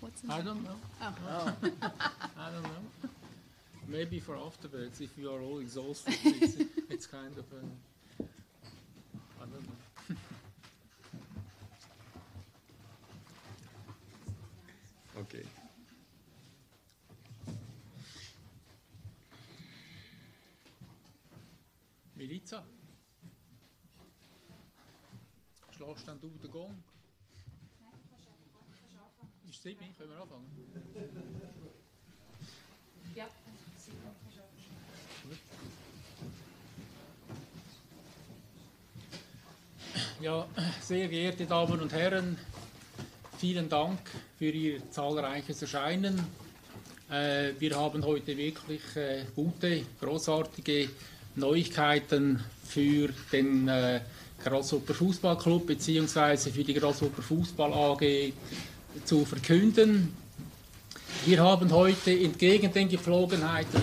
What's I don't know. Oh. I don't know. Maybe for afterwards, if you are all exhausted, it's kind of a, I don't know. Okay. Milica? Schlägst dann du den Gong? Ist 7? Können wir anfangen? Ja. Ja, sehr geehrte Damen und Herren, vielen Dank für Ihr zahlreiches Erscheinen. Wir haben heute wirklich gute, großartige Neuigkeiten für den Grasshopper Fussballclub bzw. für die Grasshopper Fussball AG zu verkünden. Wir haben heute entgegen den Gepflogenheiten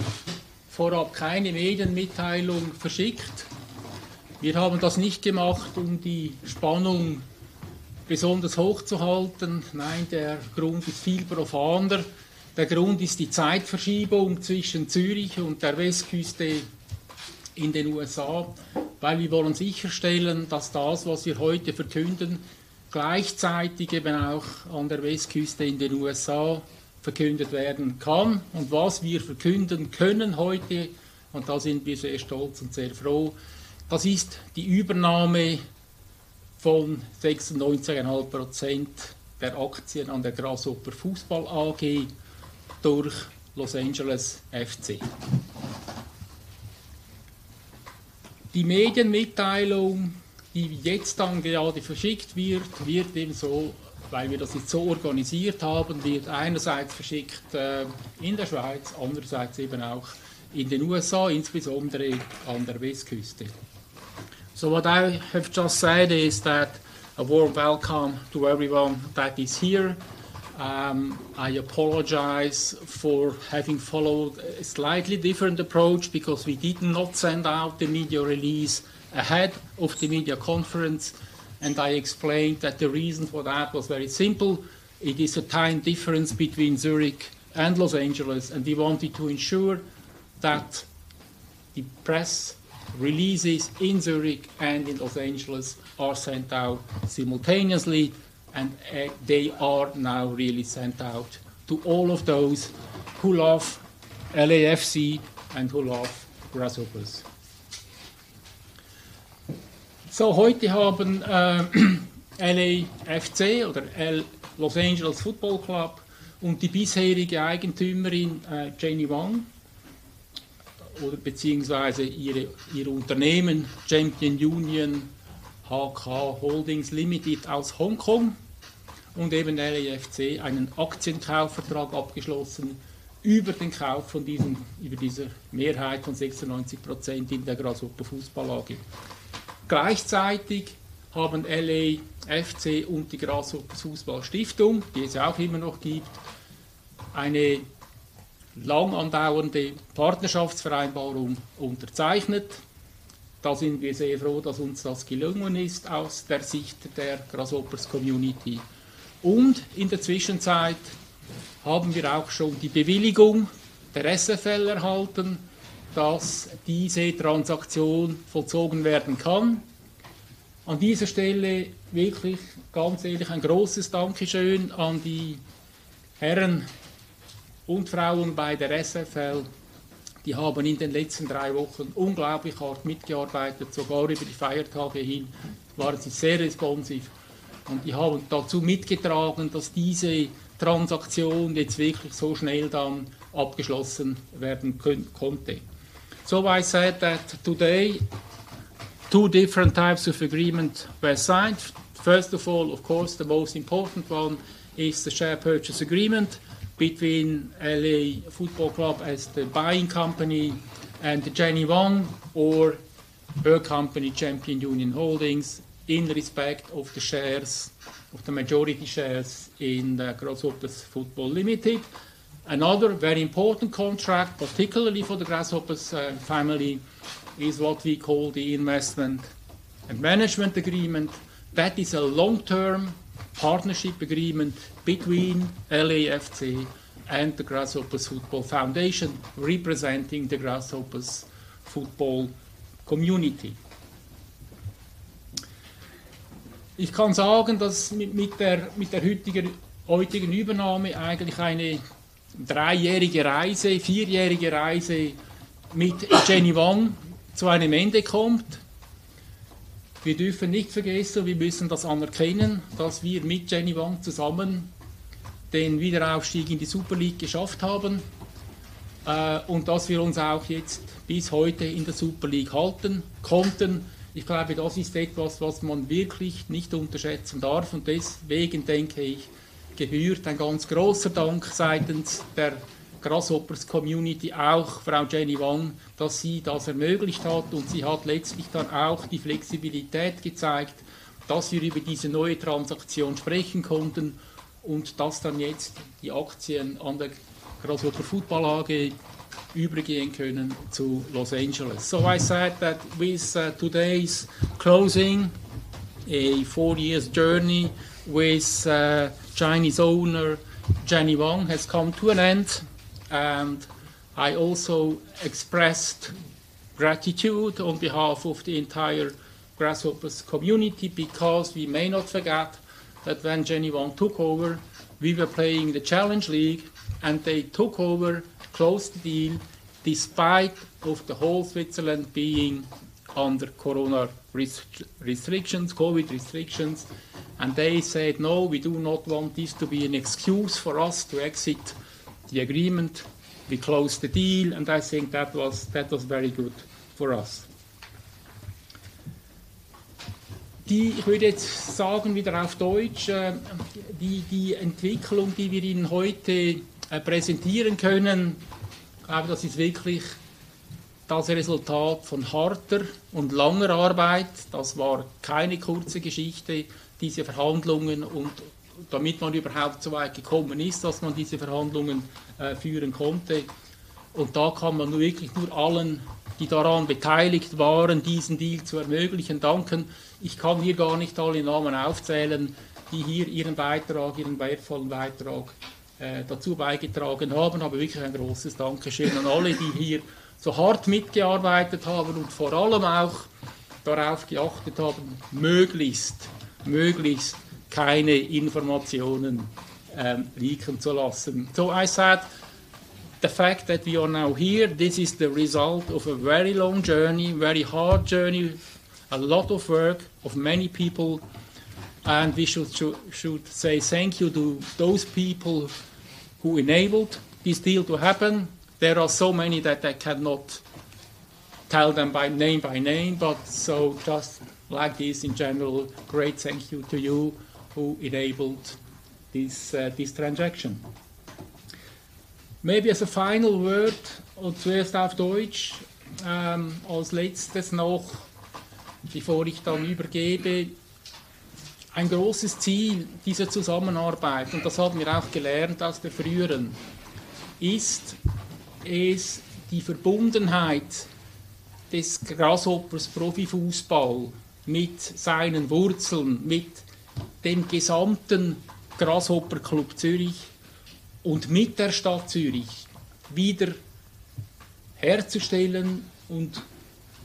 vorab keine Medienmitteilung verschickt. Wir haben das nicht gemacht, um die Spannung besonders hoch zu halten. Nein, der Grund ist viel profaner. Der Grund ist die Zeitverschiebung zwischen Zürich und der Westküste in den USA, weil wir wollen sicherstellen, dass das, was wir heute verkünden, gleichzeitig eben auch an der Westküste in den USA verkündet werden kann. Und was wir verkünden können heute, und da sind wir sehr stolz und sehr froh, das ist die Übernahme von 96,5% der Aktien an der Grasshopper Fussball AG durch Los Angeles FC. Die Medienmitteilung, die jetzt dann gerade verschickt wird, wird eben so, weil wir das jetzt so organisiert haben, wird einerseits verschickt in der Schweiz, andererseits eben auch in den USA, insbesondere an der Westküste. So what I have just said is that a warm welcome to everyone that is here. I apologize for having followed a slightly different approach because we did not send out the media release ahead of the media conference, and I explained that the reason for that was very simple. It is a time difference between Zurich and Los Angeles, and we wanted to ensure that the press releases in Zurich and in Los Angeles are sent out simultaneously, and they are now really sent out to all of those who love LAFC and who love Grasshoppers. So, heute haben LAFC oder Los Angeles Football Club und die bisherige Eigentümerin Jenny Wang oder beziehungsweise ihr Unternehmen Champion Union HK Holdings Limited aus Hongkong und eben LAFC einen Aktienkaufvertrag abgeschlossen über den Kauf von über diese Mehrheit von 96% in der Grasshopper Fussball AG. Gleichzeitig haben LAFC und die Grasshopper Fussball Stiftung, die es auch immer noch gibt, eine lang andauernde Partnerschaftsvereinbarung unterzeichnet. Da sind wir sehr froh, dass uns das gelungen ist aus der Sicht der Grasshoppers Community. Und in der Zwischenzeit haben wir auch schon die Bewilligung der SFL erhalten, dass diese Transaktion vollzogen werden kann. An dieser Stelle wirklich ganz ehrlich ein großes Dankeschön an die Herren und Frauen bei der SFL. Die haben in den letzten 3 Wochen unglaublich hart mitgearbeitet, sogar über die Feiertage hin waren sie sehr responsiv. Und die haben dazu mitgetragen, dass diese Transaktion jetzt wirklich so schnell dann abgeschlossen werden konnte. So I said that today 2 different types of agreement were signed. First of all, of course, the most important one is the share purchase agreement between LA Football Club as the buying company and Jenny Wang or her company Champion Union Holdings in respect of the shares, of the majority shares in Grasshoppers Football Limited. Another very important contract, particularly for the Grasshoppers family, is what we call the investment and management agreement. That is a long-term partnership agreement between LAFC and the Grasshoppers Football Foundation, representing the Grasshoppers Football Community. Ich kann sagen, dass mit der heutigen Übernahme eigentlich eine 4-jährige Reise mit Jenny Wang zu einem Ende kommt. Wir dürfen nicht vergessen, wir müssen das anerkennen, dass wir mit Jenny Wang zusammen den Wiederaufstieg in die Super League geschafft haben und dass wir uns auch jetzt bis heute in der Super League halten konnten. Ich glaube, das ist etwas, was man wirklich nicht unterschätzen darf und deswegen denke ich, gebührt ein ganz großer Dank seitens der Grasshoppers Community auch Frau Jenny Wang, dass sie das ermöglicht hat und sie hat letztlich dann auch die Flexibilität gezeigt, dass wir über diese neue Transaktion sprechen konnten und dass dann jetzt die Aktien an der Grasshopper Football AG übergehen können zu Los Angeles. So I said that with today's closing, a 4 years journey with Chinese owner Jenny Wang has come to an end, and I also expressed gratitude on behalf of the entire Grasshoppers community, because we may not forget that when Jenny Wang took over, we were playing the Challenge League, and they took over, closed the deal, despite of the whole Switzerland being under Corona restrictions, COVID restrictions, and they said, no, we do not want this to be an excuse for us to exit the agreement. We closed the deal, and I think that was very good for us. Ich würde jetzt sagen, wieder auf Deutsch, die Entwicklung, die wir Ihnen heute präsentieren können, ich glaube, das ist wirklich das Resultat von harter und langer Arbeit. Das war keine kurze Geschichte, diese Verhandlungen, und damit man überhaupt so weit gekommen ist, dass man diese Verhandlungen führen konnte. Und da kann man wirklich nur allen, die daran beteiligt waren, diesen Deal zu ermöglichen, danken. Ich kann hier gar nicht alle Namen aufzählen, die hier ihren wertvollen Beitrag dazu beigetragen haben, aber wirklich ein großes Dankeschön an alle, die hier so hart mitgearbeitet haben und vor allem auch darauf geachtet haben, möglichst keine Informationen leaken zu lassen. So I said, the fact that we are now here, this is the result of a very long journey, very hard journey, a lot of work of many people, and we should say thank you to those people who enabled this deal to happen. There are so many that I cannot tell them by name, but so just like this in general, great thank you to you who enabled this transaction. Maybe as a final word, und zuerst auf Deutsch, als letztes noch, bevor ich dann übergebe, ein großes Ziel dieser Zusammenarbeit, und das haben wir auch gelernt aus der früheren, ist es, die Verbundenheit des Grasshoppers Profifußball mit seinen Wurzeln, mit dem gesamten Grasshopper Club Zürich und mit der Stadt Zürich wieder herzustellen und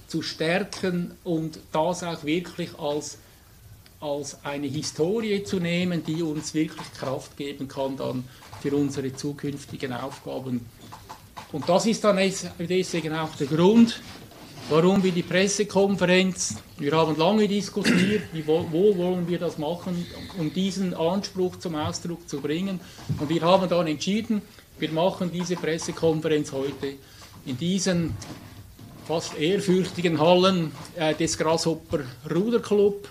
zu stärken und das auch wirklich als eine Historie zu nehmen, die uns wirklich Kraft geben kann dann für unsere zukünftigen Aufgaben. Und das ist dann deswegen auch der Grund, warum wir die Pressekonferenz, wir haben lange diskutiert, wo wollen wir das machen, um diesen Anspruch zum Ausdruck zu bringen. Und wir haben dann entschieden, wir machen diese Pressekonferenz heute in diesen fast ehrfürchtigen Hallen des Grasshopper Ruderclub.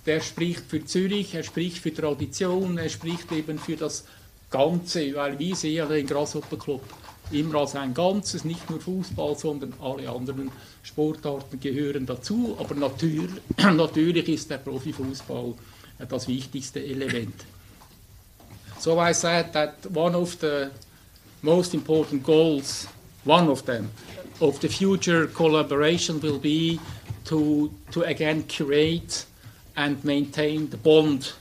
Der spricht für Zürich, er spricht für Tradition, er spricht eben für das Ganze, weil wir sehen den Grasshopper Club immer als ein Ganzes, nicht nur Fußball, sondern alle anderen Sportarten gehören dazu, aber natürlich ist der Profifußball das wichtigste Element. So I said that one of the most important goals, one of them, of the future collaboration will be to again curate and maintain the bond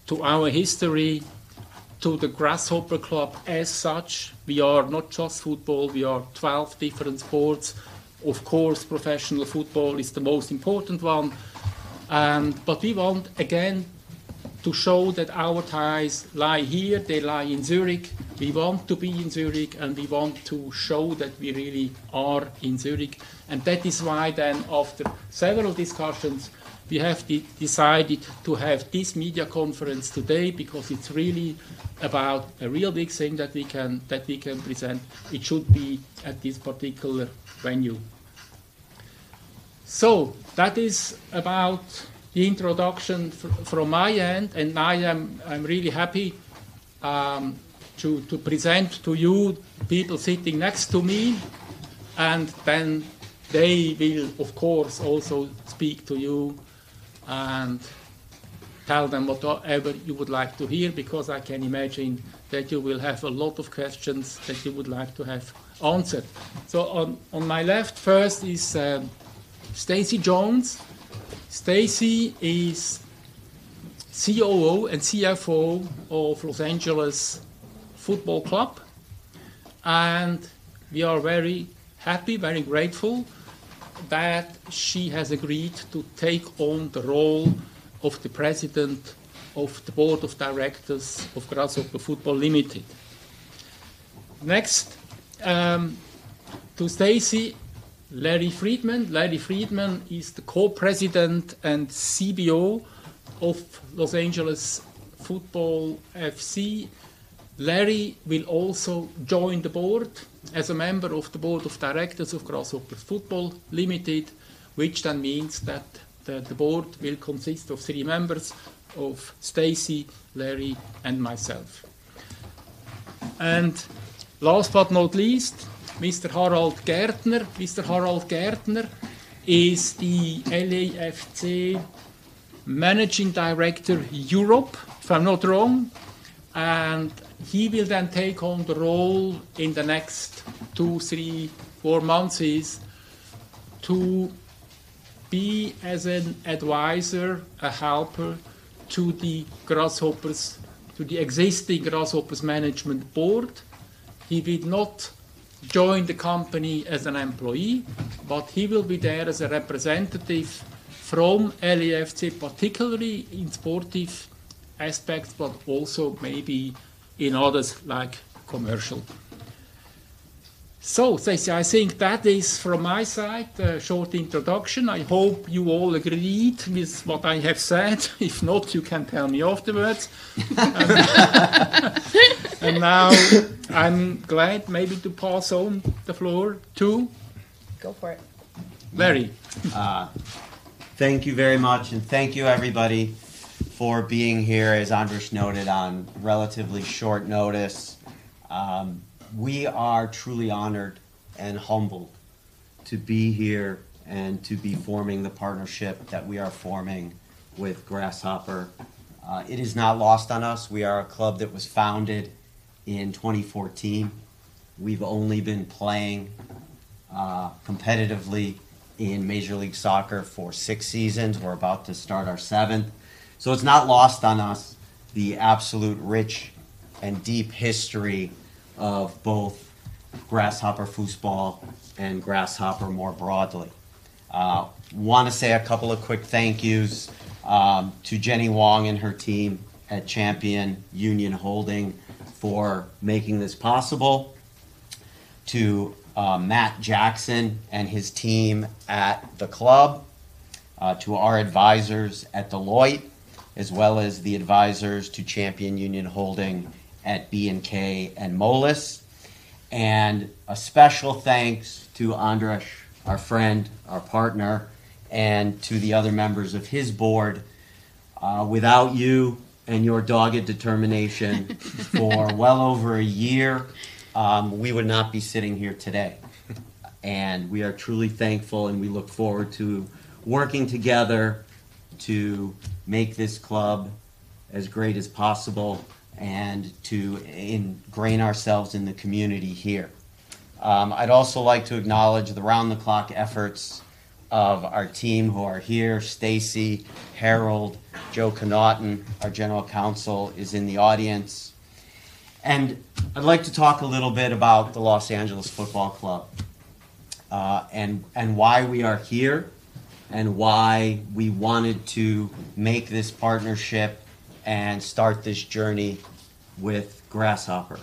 to our history, to the Grasshopper Club as such. We are not just football, we are 12 different sports. Of course, professional football is the most important one. But we want, again, to show that our ties lie here, they lie in Zurich. We want to be in Zurich, and we want to show that we really are in Zurich. And that is why then, after several discussions, we have decided to have this media conference today, because it's really about a real big thing that we can present. It should be at this particular venue. So that is about the introduction from my end, and I'm really happy to present to you people sitting next to me, and then they will, of course, also speak to you and tell them whatever you would like to hear, because I can imagine that you will have a lot of questions that you would like to have answered. So on my left first is Stacey Jones. Stacey is COO and CFO of Los Angeles Football Club, and we are very happy, very grateful that she has agreed to take on the role of the president of the board of directors of Grasshopper Football Limited. Next to Stacey, Larry Friedman. Larry Friedman is the co-president and CBO of Los Angeles Football FC. Larry will also join the board as a member of the board of directors of Grasshopper Football Limited, which then means that the board will consist of 3 members, of Stacey, Larry, and myself. And last but not least, Mr. Harald Gärtner. Mr. Harald Gärtner is the LAFC Managing Director Europe, if I'm not wrong, and he will then take on the role in the next 2, 3, 4 months to be as an advisor, a helper to the Grasshoppers, to the existing Grasshoppers management board. He will not join the company as an employee, but he will be there as a representative from LAFC, particularly in sportive aspects, but also maybe in others like commercial. So, Stacey, I think that is from my side a short introduction. I hope you all agreed with what I have said. If not, you can tell me afterwards. And now I'm glad maybe to pass on the floor to... Go for it. Larry. Thank you very much, and thank you everybody for being here, as Andres noted, on relatively short notice. We are truly honored and humbled to be here and to be forming the partnership that we are forming with Grasshopper. It is not lost on us. We are a club that was founded in 2014. We've only been playing competitively in Major League Soccer for 6 seasons. We're about to start our 7th. So it's not lost on us the absolute rich and deep history of both Grasshopper Fussball and Grasshopper more broadly. Want to say a couple of quick thank yous to Jenny Wong and her team at Champion Union Holding for making this possible, to Matt Jackson and his team at the club, to our advisors at Deloitte, as well as the advisors to Champion Union Holding at B&K and Moelis. And a special thanks to Andres, our friend, our partner, and to the other members of his board. Without you and your dogged determination for well over a year, we would not be sitting here today. And we are truly thankful, and we look forward to working together to make this club as great as possible and to ingrain ourselves in the community here. I'd also like to acknowledge the round-the-clock efforts of our team who are here. Stacy, Harold, Joe Connaughton, our general counsel, is in the audience. And I'd like to talk a little bit about the Los Angeles Football Club and why we are here and why we wanted to make this partnership and start this journey with Grasshopper.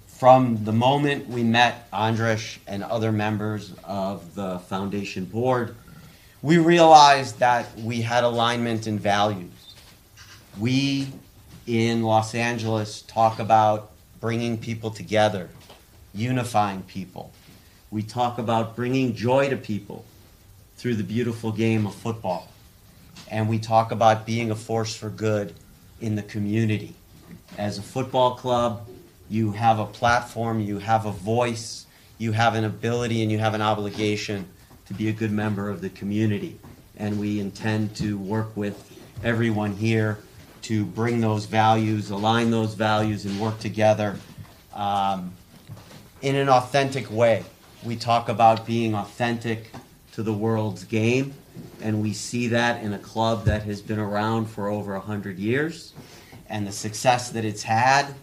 From the moment we met Andres and other members of the foundation board, we realized that we had alignment in values. We in Los Angeles talk about bringing people together, unifying people. We talk about bringing joy to people through the beautiful game of football. And we talk about being a force for good in the community. As a football club, you have a platform, you have a voice, you have an ability, and you have an obligation to be a good member of the community. And we intend to work with everyone here to bring those values, align those values, and work together in an authentic way. We talk about being authentic to the world's game, and we see that in a club that has been around for over 100 years, and the success that it's had.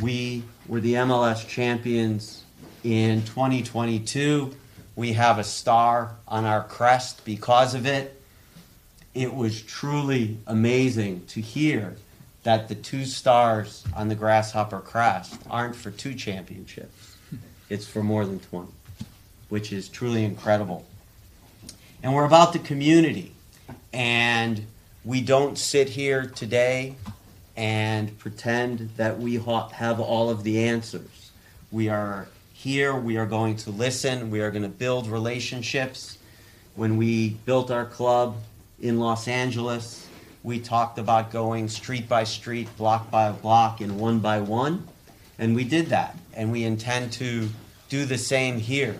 We were the MLS champions in 2022. We have a star on our crest because of it. It was truly amazing to hear that the 2 stars on the Grasshopper crest aren't for 2 championships. It's for more than 20, which is truly incredible. And we're about the community. And we don't sit here today and pretend that we have all of the answers. We are here, we are going to listen, we are going to build relationships. When we built our club in Los Angeles, we talked about going street by street, block by block, and one by one. And we did that. And we intend to do the same here.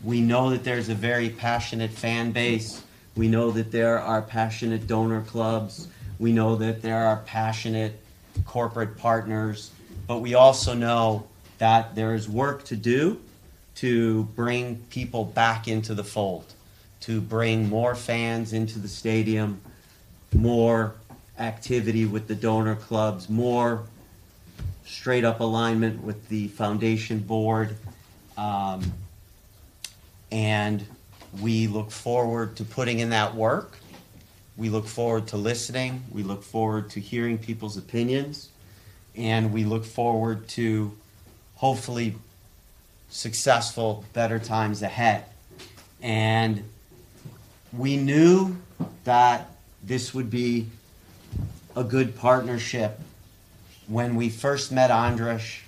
We know that there's a very passionate fan base. We know that there are passionate donor clubs. We know that there are passionate corporate partners. But we also know that there is work to do to bring people back into the fold, to bring more fans into the stadium, more activity with the donor clubs, more straight up alignment with the foundation board. And we look forward to putting in that work. We look forward to listening. We look forward to hearing people's opinions. And we look forward to hopefully successful, better times ahead. And we knew that this would be a good partnership when we first met Andres,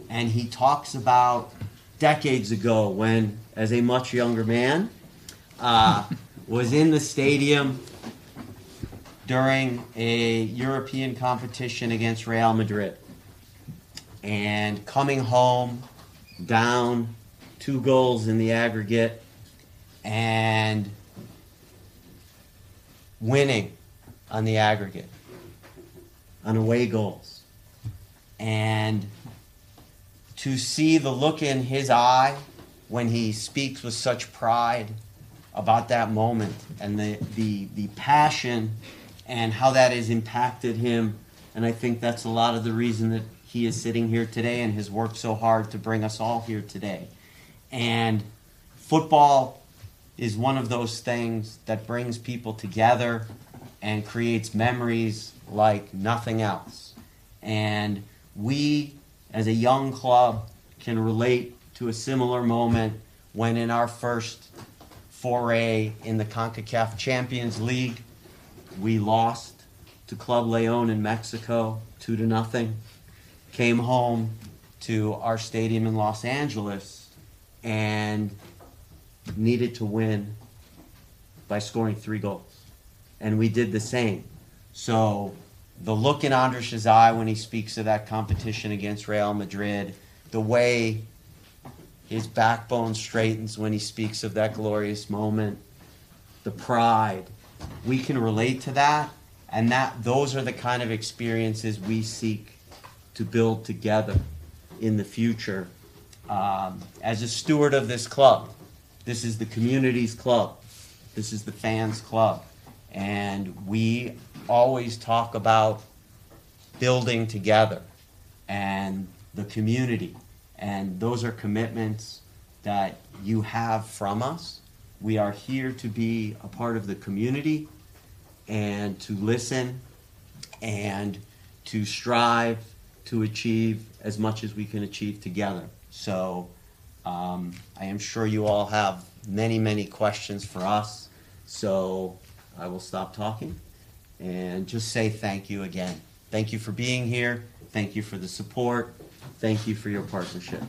and he talks about decades ago when, as a much younger man, was in the stadium during a European competition against Real Madrid, and coming home down 2 goals in the aggregate and winning on the aggregate on away goals. And to see the look in his eye when he speaks with such pride about that moment and the passion and how that has impacted him. And I think that's a lot of the reason that he is sitting here today and has worked so hard to bring us all here today. And football is one of those things that brings people together and creates memories like nothing else. And we, as a young club, can relate to a similar moment when in our first foray in the CONCACAF Champions League, we lost to Club León in Mexico 2-0, came home to our stadium in Los Angeles and needed to win by scoring 3 goals. And we did the same. So the look in Andres' eye when he speaks of that competition against Real Madrid, the way his backbone straightens when he speaks of that glorious moment, the pride, we can relate to that, and those are the kind of experiences we seek to build together in the future. As a steward of this club, This is the community's club. This is the fans' club. And we always talk about building together and the community. And those are commitments that you have from us. We are here to be a part of the community and to listen and to strive to achieve as much as we can achieve together. So I am sure you all have many, many questions for us. So I will stop talking and just say thank you again. Thank you for being here. Thank you for the support. Thank you for your partnership.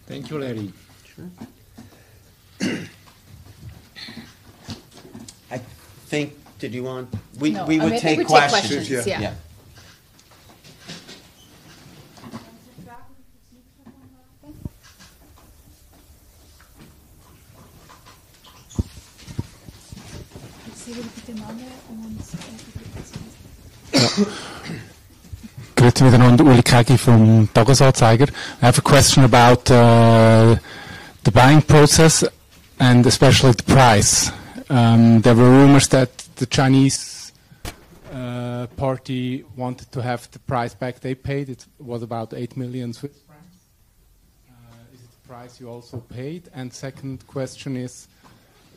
Thank you, Larry. Sure. I think, did you want, we No, would I mean, take we'd questions. yeah. Grüezi miteinander, Uli Kegi from Tagesanzeiger. I have a question about the buying process and especially the price. There were rumors that the Chinese party wanted to have the price back they paid. It was about 8 million Swiss francs. Is it the price you also paid? And second question is,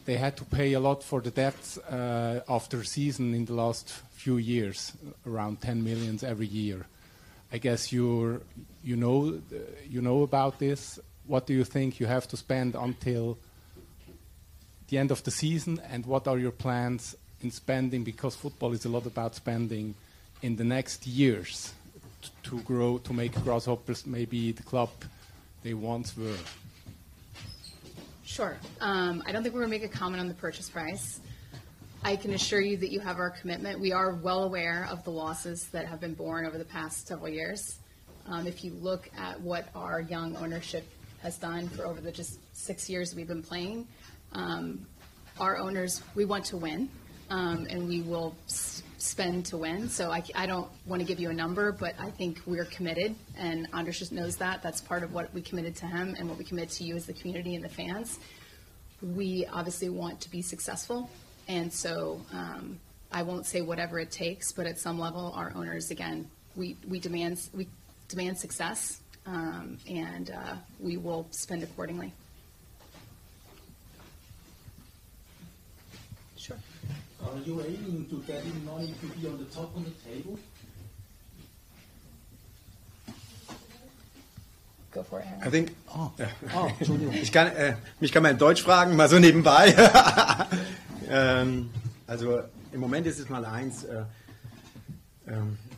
they had to pay a lot for the debts after season in the last few years, around 10 million every year. I guess you know about this. What do you think you have to spend until the end of the season, and what are your plans in spending? Because football is a lot about spending in the next years to grow, to make Grasshoppers maybe the club they once were. Sure. I don't think we're going to make a comment on the purchase price. I can assure you that you have our commitment. We are well aware of the losses that have been borne over the past several years. If you look at what our young ownership has done for over the just 6 years we've been playing, our owners, we want to win, and we will spend to win. So I don't want to give you a number, but I think we're committed, and Anders just knows that. That's part of what we committed to him and what we committed to you as the community and the fans. We obviously want to be successful, and so I won't say whatever it takes, but at some level, our owners, again, we demand success, and we will spend accordingly. Sure. Are you aiming to get in money to be on the top of the table? Go for it, Aaron. I think, mich kann man in Deutsch fragen, mal so nebenbei. Also im Moment ist es mal eins,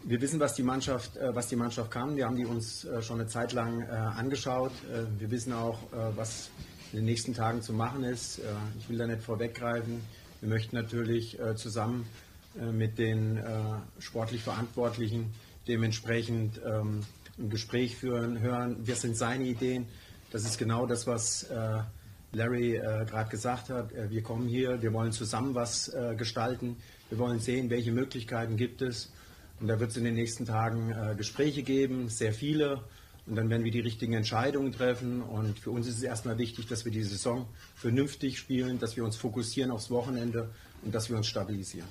wir wissen, was die Mannschaft kann. Wir haben die uns schon eine Zeit lang angeschaut. Wir wissen auch, was in den nächsten Tagen zu machen ist. Ich will da nicht vorweggreifen. Wir möchten natürlich zusammen mit den sportlich Verantwortlichen dementsprechend ein Gespräch führen, hören, was sind seine Ideen. Das ist genau das, was Larry gerade gesagt hat. Wir kommen hier, wir wollen zusammen was gestalten. Wir wollen sehen, welche Möglichkeiten gibt es. Und da wird es in den nächsten Tagen Gespräche geben, sehr viele. Und dann werden wir die richtigen Entscheidungen treffen. Und für uns ist es erstmal wichtig, dass wir die Saison vernünftig spielen, dass wir uns fokussieren aufs Wochenende und dass wir uns stabilisieren.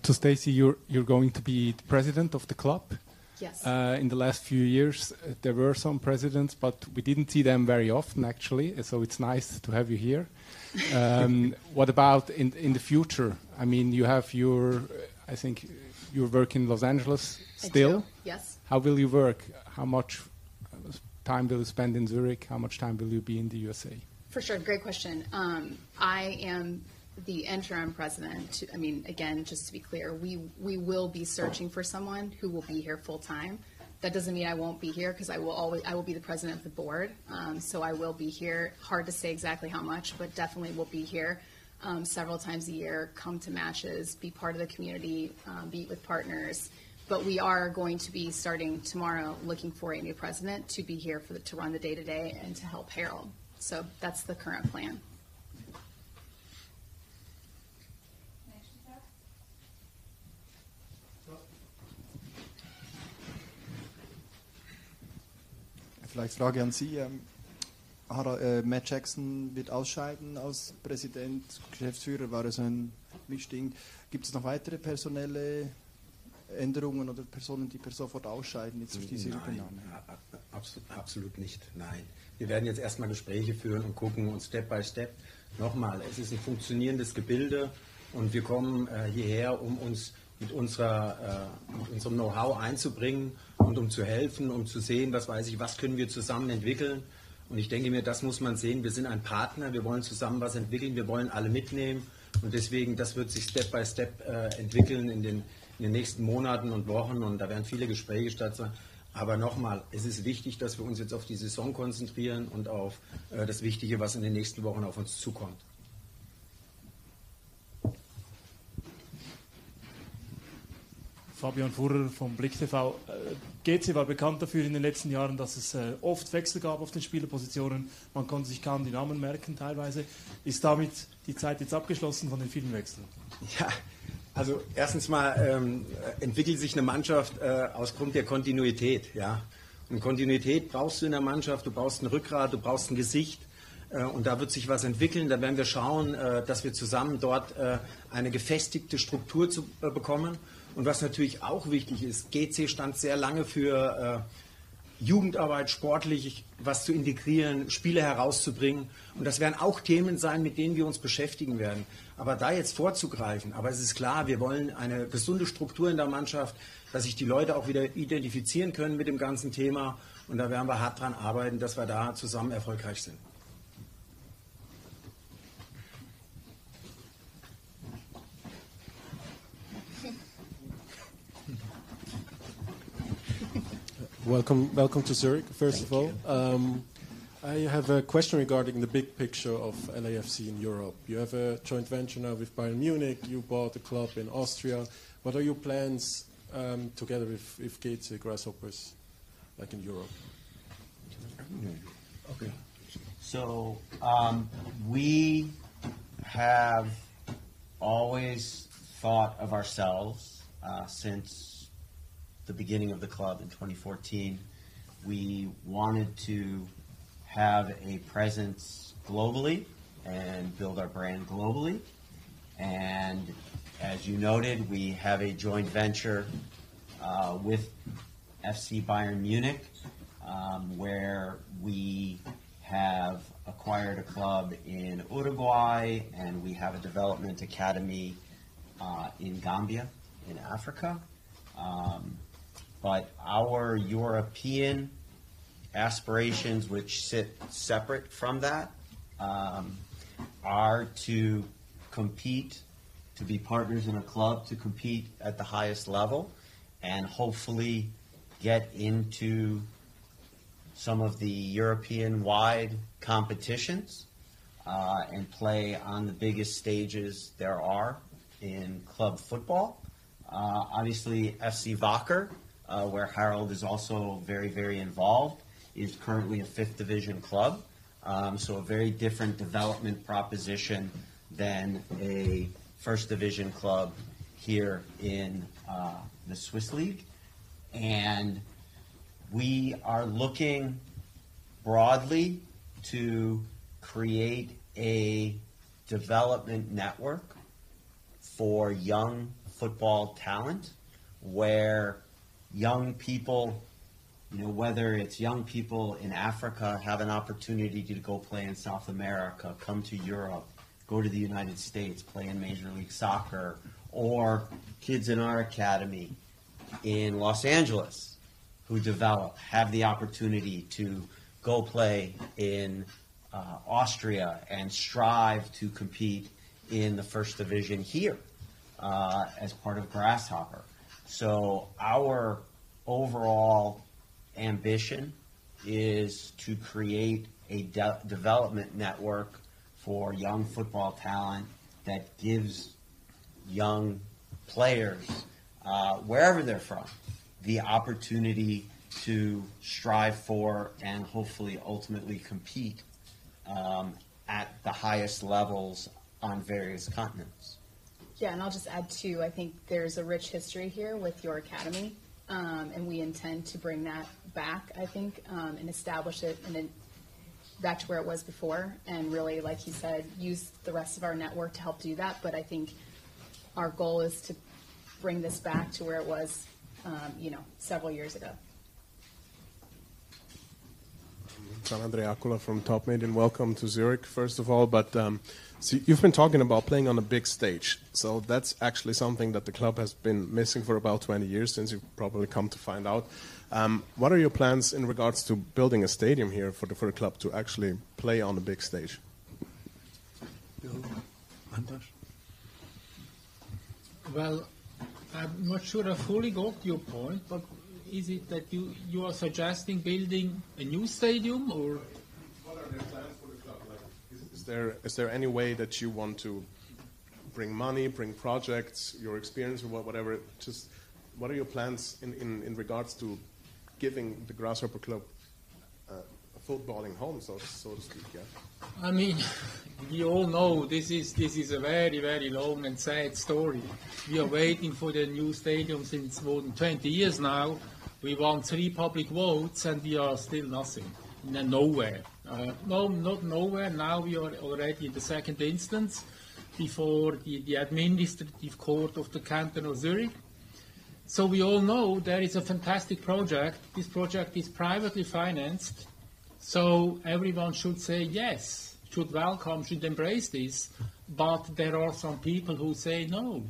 To Stacy, you're going to be the president of the club. Yes. In the last few years, there were some presidents, but we didn't see them very often, actually. So it's nice to have you here. What about in the future? I mean, you have I think you work in Los Angeles still. I do. Yes. How will you work? How much time will you spend in Zurich? How much time will you be in the USA? For sure. Great question. I am the interim president. I mean, again, just to be clear, we will be searching for someone who will be here full time. That doesn't mean I won't be here, because I will be the president of the board. So I will be here. Hard to say exactly how much, but definitely will be here several times a year. Come to matches, be part of the community, meet with partners. But we are going to be starting tomorrow, looking for a new president to be here to run the day-to-day and to help Harold. So that's the current plan. Vielleicht Frage an Sie. Matt Jackson wird ausscheiden als Präsident, Geschäftsführer, war es ein Mischding. Gibt es noch weitere personelle Änderungen oder Personen, die per sofort ausscheiden jetzt durch diese Übernahme? Absolut nicht, nein. Wir werden jetzt erstmal Gespräche führen und gucken uns Step by Step. Nochmal, es ist ein funktionierendes Gebilde und wir kommen hierher, um uns mit unserem Know-how einzubringen und um zu helfen, um zu sehen, was können wir zusammen entwickeln. Und ich denke mir, das muss man sehen. Wir sind ein Partner, wir wollen zusammen was entwickeln, wir wollen alle mitnehmen. Und deswegen, das wird sich Step by Step entwickeln in den nächsten Monaten und Wochen. Und da werden viele Gespräche stattfinden. Aber nochmal, es ist wichtig, dass wir uns jetzt auf die Saison konzentrieren und auf das Wichtige, was in den nächsten Wochen auf uns zukommt. Fabian Furrer vom Blick TV. GC war bekannt dafür in den letzten Jahren, dass es oft Wechsel gab auf den Spielerpositionen. Man konnte sich kaum die Namen merken teilweise. Ist damit die Zeit jetzt abgeschlossen von den vielen Wechseln? Ja, also erstens mal entwickelt sich eine Mannschaft aus Grund der Kontinuität. Ja? Und Kontinuität brauchst du in der Mannschaft, du brauchst ein Rückgrat, du brauchst ein Gesicht. Und da wird sich was entwickeln. Da werden wir schauen, dass wir zusammen dort eine gefestigte Struktur bekommen. Und was natürlich auch wichtig ist, GC stand sehr lange für Jugendarbeit, sportlich was zu integrieren, Spiele herauszubringen. Und das werden auch Themen sein, mit denen wir uns beschäftigen werden. Aber da jetzt vorzugreifen, aber es ist klar, wir wollen eine gesunde Struktur in der Mannschaft, dass sich die Leute auch wieder identifizieren können mit dem ganzen Thema. Und da werden wir hart dran arbeiten, dass wir da zusammen erfolgreich sind. Welcome to Zurich, first of all. I have a question regarding the big picture of LAFC in Europe. You have a joint venture now with Bayern Munich. You bought a club in Austria. What are your plans together with GC Grasshoppers, like in Europe? Okay. So we have always thought of ourselves since the beginning of the club in 2014. We wanted to have a presence globally and build our brand globally. And as you noted, we have a joint venture with FC Bayern Munich, where we have acquired a club in Uruguay, and we have a development academy in Gambia, in Africa. But our European aspirations, which sit separate from that, are to compete, to be partners in a club, to compete at the highest level, and hopefully get into some of the European-wide competitions and play on the biggest stages there are in club football. Obviously, FC Wacker, where Harold is also very, very involved, is currently a 5th division club. So a very different development proposition than a 1st division club here in the Swiss League. And we are looking broadly to create a development network for young football talent, where young people, whether it's young people in Africa have an opportunity to go play in South America, come to Europe, go to the United States, play in Major League Soccer, or kids in our academy in Los Angeles who have the opportunity to go play in Austria and strive to compete in the 1st division here as part of Grasshopper. So our overall ambition is to create a development network for young football talent that gives young players, wherever they're from, the opportunity to strive for and hopefully ultimately compete at the highest levels on various continents. Yeah, and I'll just add too, I think there's a rich history here with your academy. and we intend to bring that back, I think, and establish it and then back to where it was before, and really, like he said, use the rest of our network to help do that. But I think our goal is to bring this back to where it was, several years ago. Andre Akula from Top Media, and welcome to Zurich, first of all. But so you've been talking about playing on a big stage. So that's actually something that the club has been missing for about 20 years, since you've probably come to find out. What are your plans in regards to building a stadium here for the club to actually play on a big stage? Well, I'm not sure I fully got your point, but is it that you are suggesting building a new stadium, or? What are the plans for the club? Like, is there any way that you want to bring money, bring projects, your experience, or whatever? Just what are your plans in regards to giving the Grasshopper Club a footballing home, so to speak? Yeah. I mean, we all know this is a very, very long and sad story. We are waiting for the new stadium since more than 20 years now. We won 3 public votes and we are still nothing, nowhere. No, not nowhere. Now we are already in the second instance before the administrative court of the canton of Zurich. So we all know there is a fantastic project. This project is privately financed. So everyone should say yes, should welcome, should embrace this. But there are some people who say no.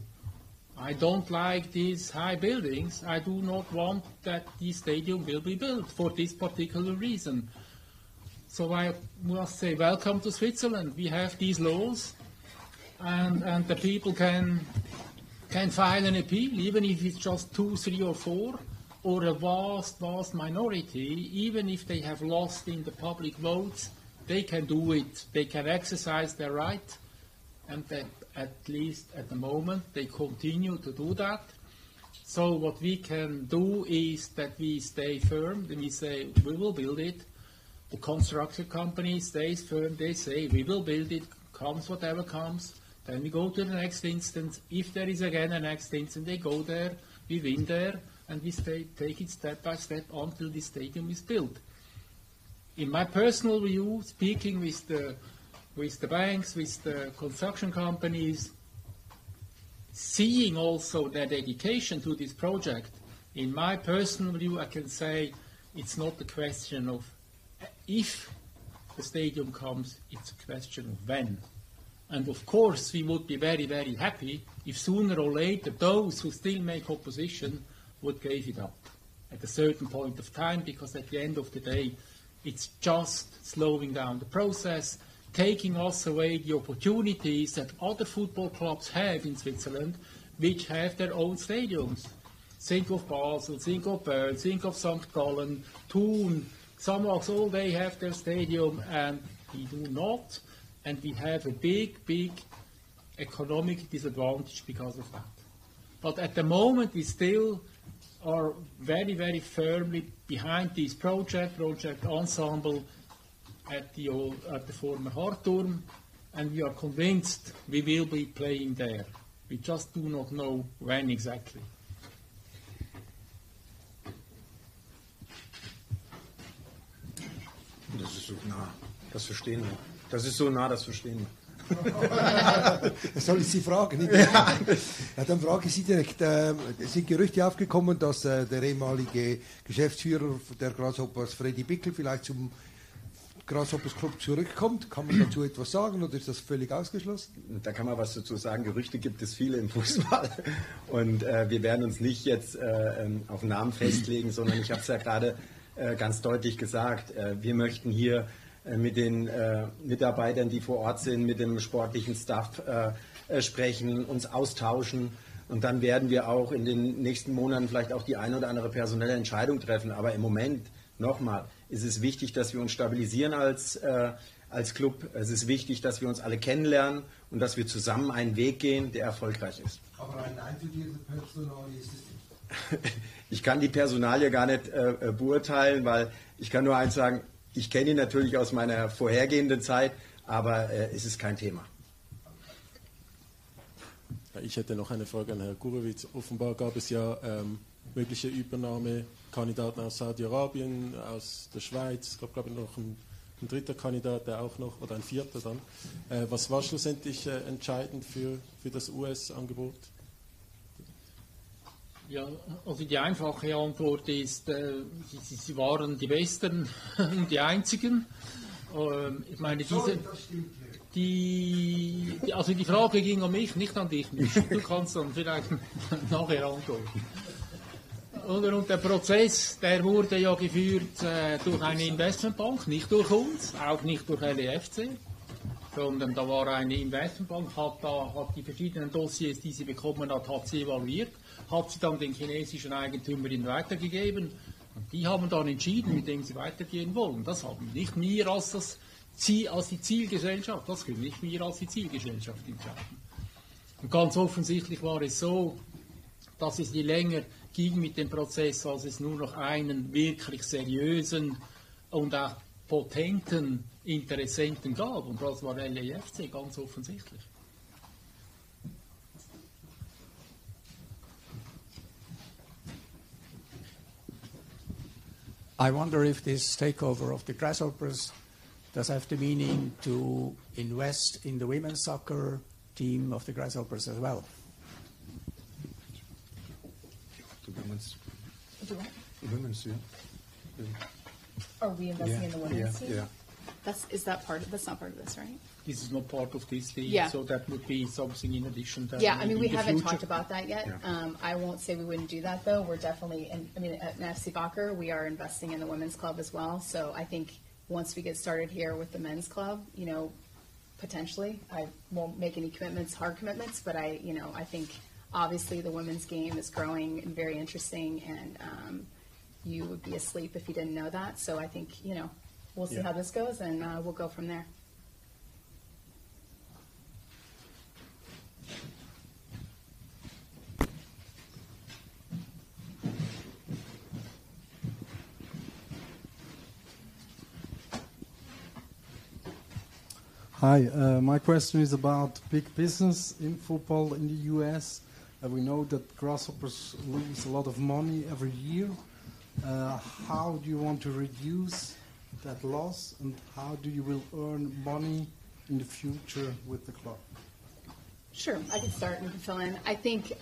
I don't like these high buildings. I do not want that this stadium will be built for this particular reason. So I must say welcome to Switzerland. We have these laws, and the people can file an appeal, even if it's just 2, 3, or 4, or a vast minority. Even if they have lost in the public votes, they can do it. They can exercise their right, and at least at the moment they continue to do that. So what we can do is that we stay firm, and we say we will build it. The construction company stays firm, they say we will build it, comes whatever comes. Then we go to the next instance. If there is again a next instance, they go there, we win there, and we take it step by step until the stadium is built. In my personal view, speaking with the banks, with the construction companies, seeing also their dedication to this project, in my personal view, I can say it's not a question of if the stadium comes, it's a question of when. And of course, we would be very, very happy if sooner or later those who still make opposition would give it up at a certain point of time, because at the end of the day, it's just slowing down the process, taking us away the opportunities that other football clubs have in Switzerland, which have their own stadiums. Think of Basel, think of Bern, think of St. Gallen, Thun. Some of all they have their stadium, and we do not. And we have a big economic disadvantage because of that. But at the moment, we still are very, very firmly behind this project ensemble at the former Hartturm, and we are convinced we will be playing there. We just do not know when exactly. Das ist so nah, das verstehen wir. Das ist so nah, das verstehen wir. Soll ich Sie fragen? Ja, dann frage ich Sie direkt. Es sind Gerüchte aufgekommen, dass der ehemalige Geschäftsführer der Grasshoppers, Freddy Bickel, vielleicht zum Grasshoppers Club zurückkommt. Kann man dazu etwas sagen oder ist das völlig ausgeschlossen? Da kann man was dazu sagen. Gerüchte gibt es viele im Fußball. Und wir werden uns nicht jetzt auf Namen festlegen, sondern ich habe es ja gerade ganz deutlich gesagt. Wir möchten hier mit den Mitarbeitern, die vor Ort sind, mit dem sportlichen Staff sprechen, uns austauschen. Und dann werden wir auch in den nächsten Monaten vielleicht auch die eine oder andere personelle Entscheidung treffen. Aber im Moment, nochmal, ist es wichtig, dass wir uns stabilisieren als Club. Es ist wichtig, dass wir uns alle kennenlernen und dass wir zusammen einen Weg gehen, der erfolgreich ist. Aber ein Nein für diese Personalie ist es nicht. Ich kann die Personalie gar nicht beurteilen, weil ich kann nur eins sagen, ich kenne ihn natürlich aus meiner vorhergehenden Zeit, aber es ist kein Thema. Ich hätte noch eine Frage an Herrn Gurewitz. Offenbar gab es ja mögliche Übernahmekandidaten aus Saudi-Arabien, aus der Schweiz, es gab glaube ich noch ein dritter Kandidat, der auch noch, oder ein vierter dann. Was war schlussendlich entscheidend für das US-Angebot? Ja, also die einfache Antwort ist, sie waren die Besten und die Einzigen. Ich meine, also die Frage ging an mich, nicht an dich. Du kannst dann vielleicht nachher antworten. Und der Prozess, der wurde ja geführt durch eine Investmentbank, nicht durch uns, auch nicht durch LEFC, sondern da war eine Investmentbank, hat die verschiedenen Dossiers, die sie bekommen hat sie evaluiert, hat sie dann den chinesischen Eigentümerinnen weitergegeben und die haben dann entschieden, mit dem sie weitergehen wollen. Das haben nicht wir als die Zielgesellschaft, das können nicht wir als die Zielgesellschaft entscheiden. Und ganz offensichtlich war es so, dass es je länger ging mit dem Prozess, als es nur noch einen wirklich seriösen und auch potenten Interessenten gab. Und das war LAFC, ganz offensichtlich. I wonder if this takeover of the Grasshoppers does have the meaning to invest in the women's soccer team of the Grasshoppers as well. Are we investing in the women's team? Yeah. That's not part of this, right? This is not part of this deal, Yeah. so that would be something in addition. Yeah, I mean, we in the haven't future. talked about that yet. Yeah. I won't say we wouldn't do that, though. We're definitely, at FC Bacher, we are investing in the women's club as well. So I think once we get started here with the men's club, potentially, I won't make any hard commitments, but I think obviously the women's game is growing and very interesting, and you would be asleep if you didn't know that. So I think, we'll see how this goes, and we'll go from there. Hi, my question is about big business in football in the US. We know that Grasshoppers lose a lot of money every year. How do you want to reduce that loss, and how do you will earn money in the future with the club? Sure, I can start and you can fill in. I think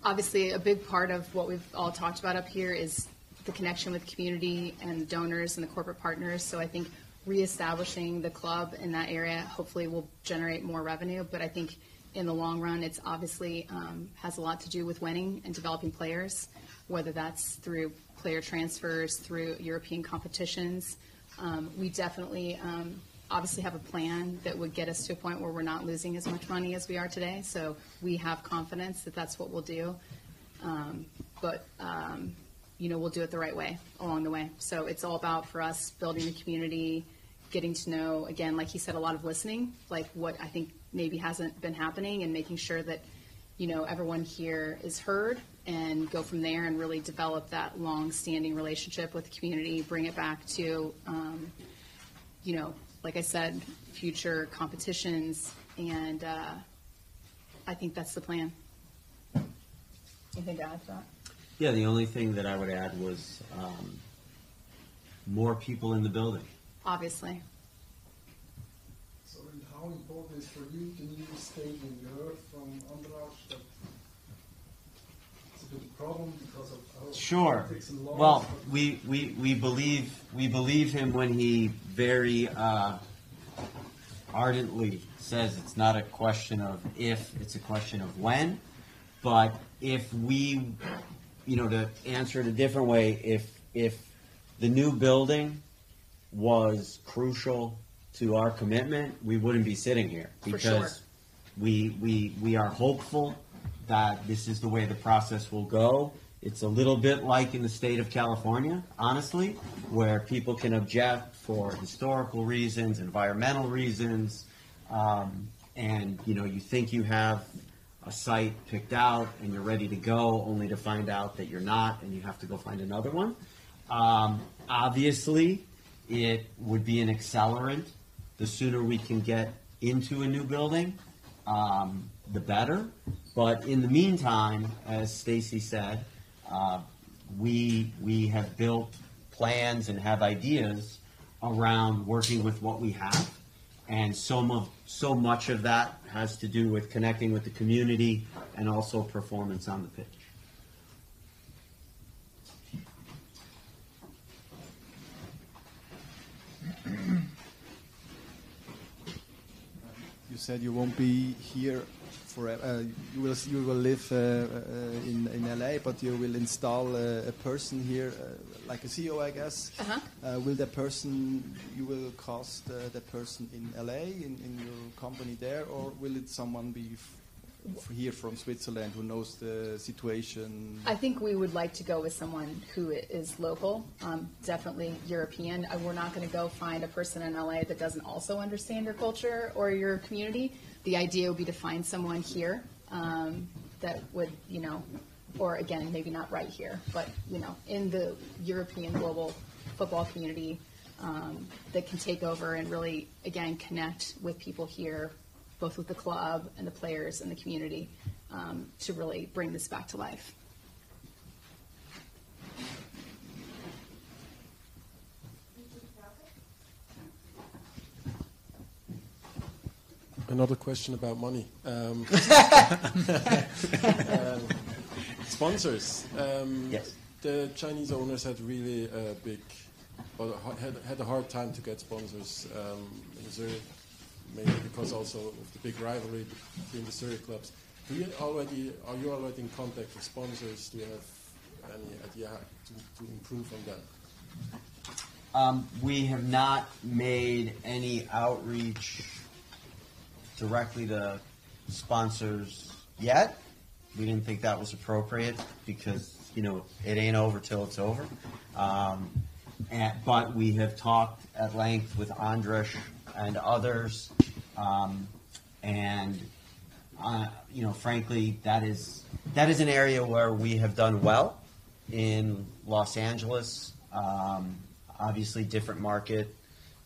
obviously a big part of what we've all talked about up here is the connection with community and the donors and the corporate partners. So I think reestablishing the club in that area hopefully will generate more revenue. But I think in the long run, it's obviously has a lot to do with winning and developing players, whether that's through player transfers, through European competitions. We definitely obviously have a plan that would get us to a point where we're not losing as much money as we are today. So we have confidence that that's what we'll do. But we'll do it the right way along the way. So it's all about, for us, building the community, getting to know, again, like he said, a lot of listening, like what I think maybe hasn't been happening, and making sure that, everyone here is heard, and go from there and really develop that long-standing relationship with the community, bring it back to, like I said, future competitions, and I think that's the plan. Anything to add to that? Yeah, the only thing that I would add was more people in the building. Obviously. So, and how important is for you the new stadium? You heard from Andras that it's a bit of a problem because of our Sure. politics and laws. Well, we believe him when he very ardently says it's not a question of if, it's a question of when. But if we, to answer it a different way, if the new building was crucial to our commitment, we wouldn't be sitting here, because For sure. we are hopeful that this is the way the process will go. It's a little bit like in the state of California, honestly, where people can object for historical reasons, environmental reasons, and you think you have a site picked out and you're ready to go, only to find out that you're not, and you have to go find another one. Obviously, it would be an accelerant. The sooner we can get into a new building, the better. But in the meantime, as Stacy said, We have built plans and have ideas around working with what we have, and so much of that has to do with connecting with the community and also performance on the pitch. You said you won't be here forever. You will live in LA, but you will install a person here, like a CEO, I guess. Will that person, you will cast that person in LA, in your company there, or will it someone be here from Switzerland who knows the situation? I think we would like to go with someone who is local, definitely European. We're not going to go find a person in LA that doesn't also understand your culture or your community. The idea would be to find someone here that would, or again, maybe not right here, but, in the European global football community that can take over and really, again, connect with people here, both with the club and the players and the community, to really bring this back to life. Another question about money. Sponsors. Yes. The Chinese owners had really had a hard time to get sponsors in Zurich, maybe because also of the big rivalry between the Zurich clubs. Are you already in contact with sponsors? Do you have any idea how to improve on that? We have not made any outreach directly to sponsors yet. We didn't think that was appropriate because, it ain't over till it's over. But we have talked at length with Andres and others, frankly, that is an area where we have done well in Los Angeles. Obviously, different market,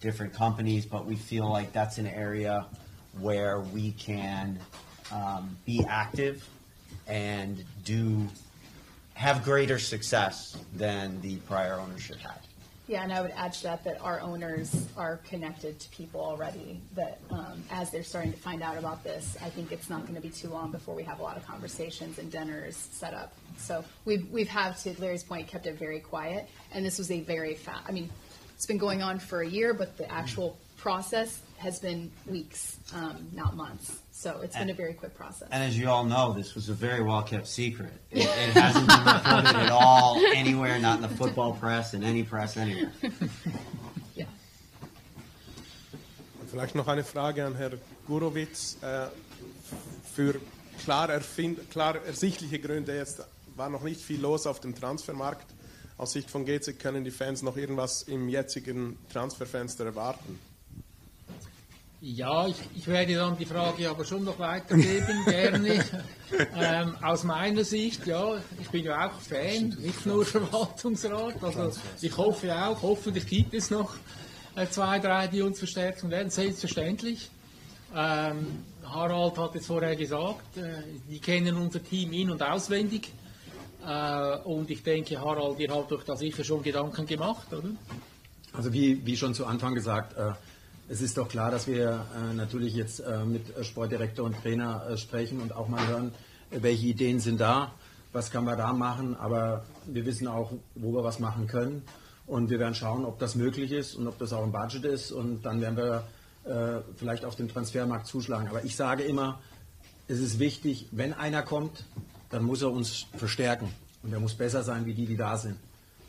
different companies, but we feel like that's an area where we can be active and have greater success than the prior ownership had. Yeah, and I would add to that our owners are connected to people already that as they're starting to find out about this, I think it's not going to be too long before we have a lot of conversations and dinners set up. So we've to Larry's point, kept it very quiet, and this was a very fast, it's been going on for a year, but the actual process has been weeks, not months. So it's been a very quick process. And as you all know, this was a very well-kept secret. It hasn't been reported at all anywhere, not in the football press, in any press anywhere. Yeah. Vielleicht noch eine Frage an Herrn Gurowitz. Für klar ersichtliche Gründe jetzt war noch nicht viel los auf dem Transfermarkt. Aus Sicht von GC können die Fans noch irgendwas im jetzigen Transferfenster erwarten? Ja, ich werde dann die Frage aber schon noch weitergeben, gerne. Aus meiner Sicht, ja, ich bin ja auch Fan, nicht nur Verwaltungsrat. Also ich hoffe auch, hoffentlich gibt es noch 2, 3, die uns verstärken werden, selbstverständlich. Harald hat es vorher gesagt, die kennen unser Team in- und auswendig. Und ich denke, Harald, ihr habt euch da sicher schon Gedanken gemacht, oder? Also wie schon zu Anfang gesagt, es ist doch klar, dass wir natürlich jetzt mit Sportdirektor und Trainer sprechen und auch mal hören, welche Ideen sind da, was kann man da machen, aber wir wissen auch, wo wir was machen können und wir werden schauen, ob das möglich ist und ob das auch im Budget ist und dann werden wir vielleicht auf den Transfermarkt zuschlagen. Aber ich sage immer, es ist wichtig, wenn einer kommt, dann muss er uns verstärken und er muss besser sein wie die da sind.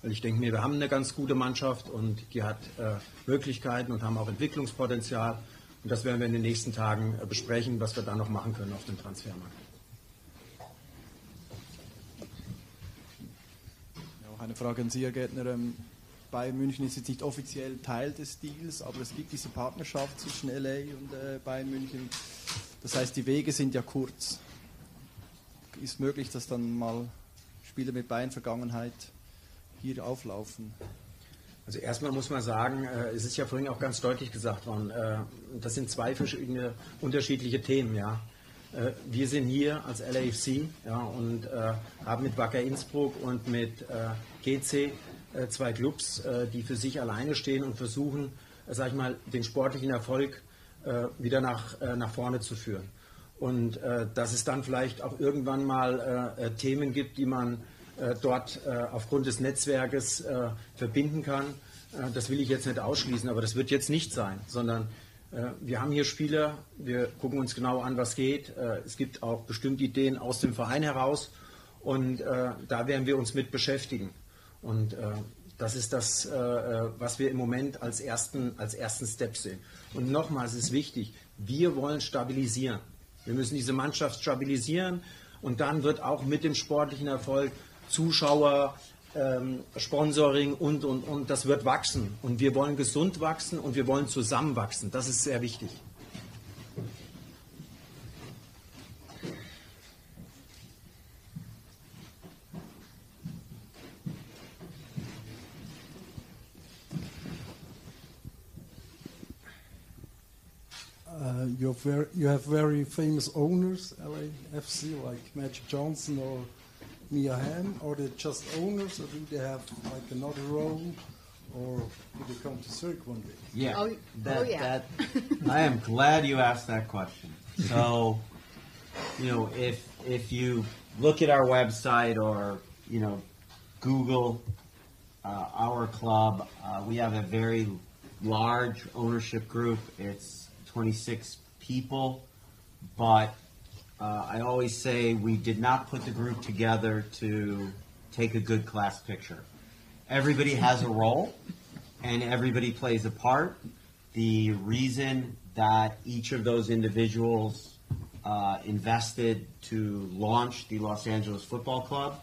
Weil ich denke mir, wir haben eine ganz gute Mannschaft und die hat Möglichkeiten und haben auch Entwicklungspotenzial. Und das werden wir in den nächsten Tagen besprechen, was wir da noch machen können auf dem Transfermarkt. Ja, auch eine Frage an Sie, Herr Gärtner. Bayern München ist jetzt nicht offiziell Teil des Deals, aber es gibt diese Partnerschaft zwischen LA und Bayern München. Das heißt, die Wege sind ja kurz. Ist möglich, dass dann mal Spieler mit Bayern-Vergangenheit hier auflaufen? Also erstmal muss man sagen, es ist ja vorhin auch ganz deutlich gesagt worden, das sind zwei verschiedene unterschiedliche Themen. Ja. Wir sind hier als LAFC, ja, und haben mit Wacker Innsbruck und mit GC zwei Clubs, die für sich alleine stehen und versuchen, sag ich mal, den sportlichen Erfolg wieder nach vorne zu führen. Und dass es dann vielleicht auch irgendwann mal Themen gibt, die man dort aufgrund des Netzwerkes verbinden kann, das will ich jetzt nicht ausschließen, aber das wird jetzt nicht sein, sondern wir haben hier Spieler, wir gucken uns genau an, was geht. Es gibt auch bestimmte Ideen aus dem Verein heraus und da werden wir uns mit beschäftigen. Und das ist das, was wir im Moment als ersten Step sehen. Und nochmal, es ist wichtig, wir wollen stabilisieren. Wir müssen diese Mannschaft stabilisieren und dann wird auch mit dem sportlichen Erfolg Zuschauer, Sponsoring und das wird wachsen. Und wir wollen gesund wachsen und wir wollen zusammenwachsen. Das ist sehr wichtig. You have very famous owners, LAFC, like Magic Johnson or Mia Hamm. Are they just owners, or do they have like another role, or do they come to Zurich one day? Yeah, yeah. I am glad you asked that question. So, if you look at our website or Google our club, we have a very large ownership group. It's 26 people, but I always say we did not put the group together to take a good class picture. Everybody has a role, and everybody plays a part. The reason that each of those individuals invested to launch the Los Angeles Football Club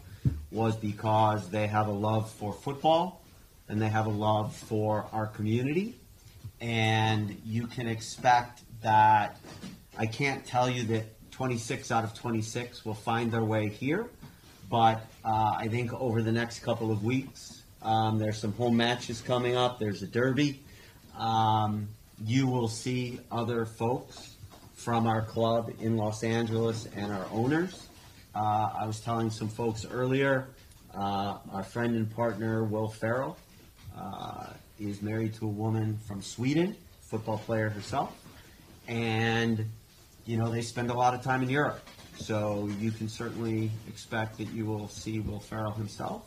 was because they have a love for football, and they have a love for our community. And you can expect that I can't tell you that 26 out of 26 will find their way here, but I think over the next couple of weeks, there's some home matches coming up. There's a derby. You will see other folks from our club in Los Angeles and our owners. I was telling some folks earlier, our friend and partner, Will Farrell, is married to a woman from Sweden, football player herself, and they spend a lot of time in Europe. So you can certainly expect that you will see Will Farrell himself,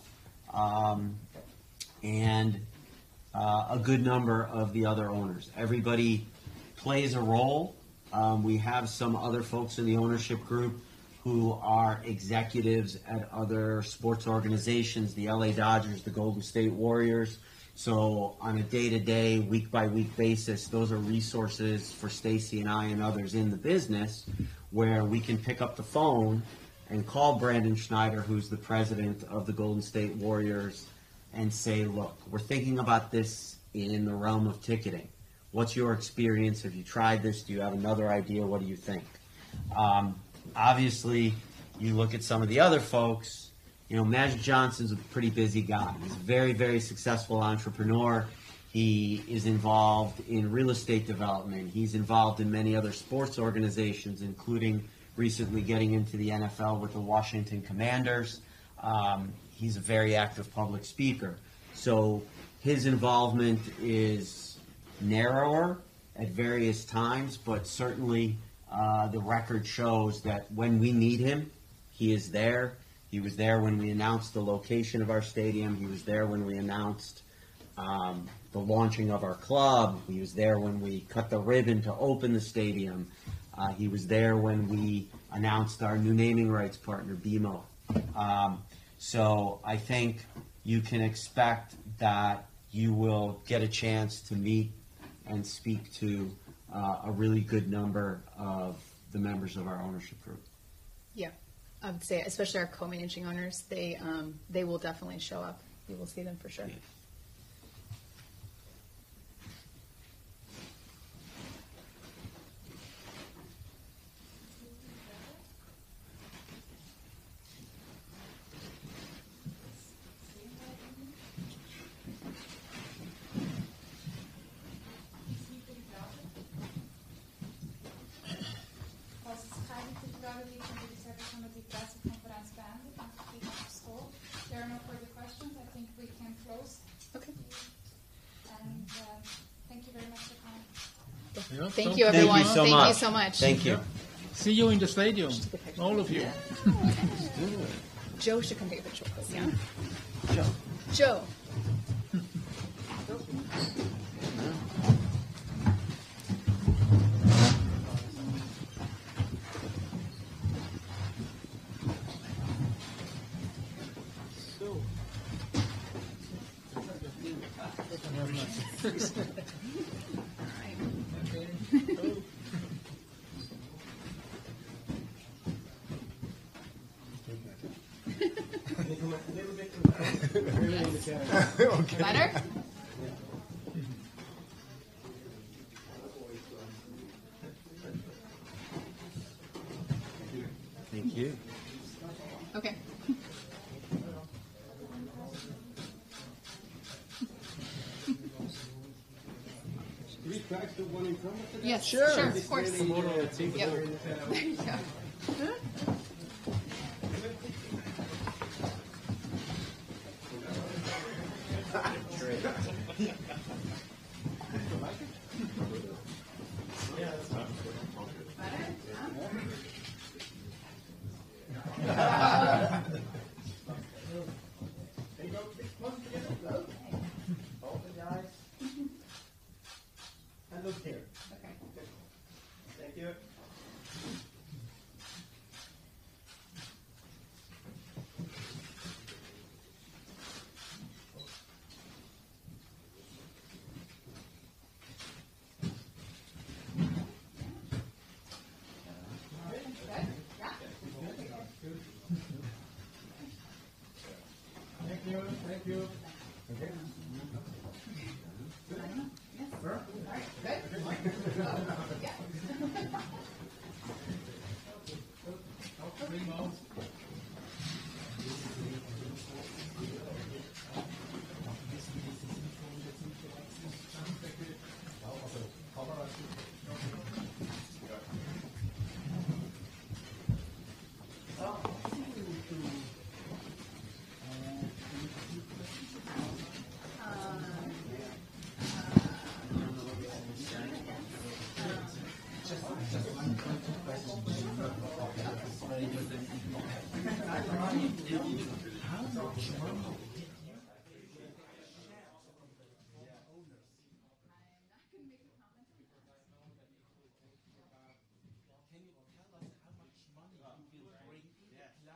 and a good number of the other owners. Everybody plays a role. We have some other folks in the ownership group who are executives at other sports organizations, the LA Dodgers, the Golden State Warriors. So on a day-to-day, week-by-week basis, those are resources for Stacy and I and others in the business where we can pick up the phone and call Brandon Schneider, who's the president of the Golden State Warriors, and say, look, we're thinking about this in the realm of ticketing. What's your experience? Have you tried this? Do you have another idea? What do you think? Obviously, you look at some of the other folks. Magic Johnson's a pretty busy guy. He's a very, very successful entrepreneur. He is involved in real estate development. He's involved in many other sports organizations, including recently getting into the NFL with the Washington Commanders. He's a very active public speaker. So his involvement is narrower at various times, but certainly the record shows that when we need him, he is there. He was there when we announced the location of our stadium. He was there when we announced the launching of our club. He was there when we cut the ribbon to open the stadium. He was there when we announced our new naming rights partner, BMO. So I think you can expect that you will get a chance to meet and speak to a really good number of the members of our ownership group. Yeah. I would say, especially our co-managing owners, they will definitely show up. You will see them for sure. Yeah. Falls es keine gibt, Yeah, Thank you, everyone. Thank you so Thank much. you so much. Thank you. See you in the stadium, all of you. Joe should come take a picture with us, yeah? Joe. Okay. Better? Thank you. Okay. Can we practice the one in front of the Yes, sure, of course. Yep. There you go. And look here. Okay. Thank you. Thank you. Thank you. Okay.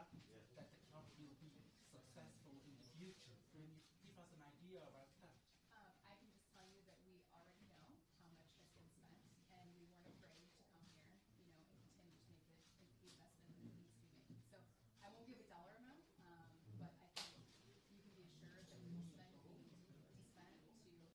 that the club will be successful in the future? Can you give us an idea about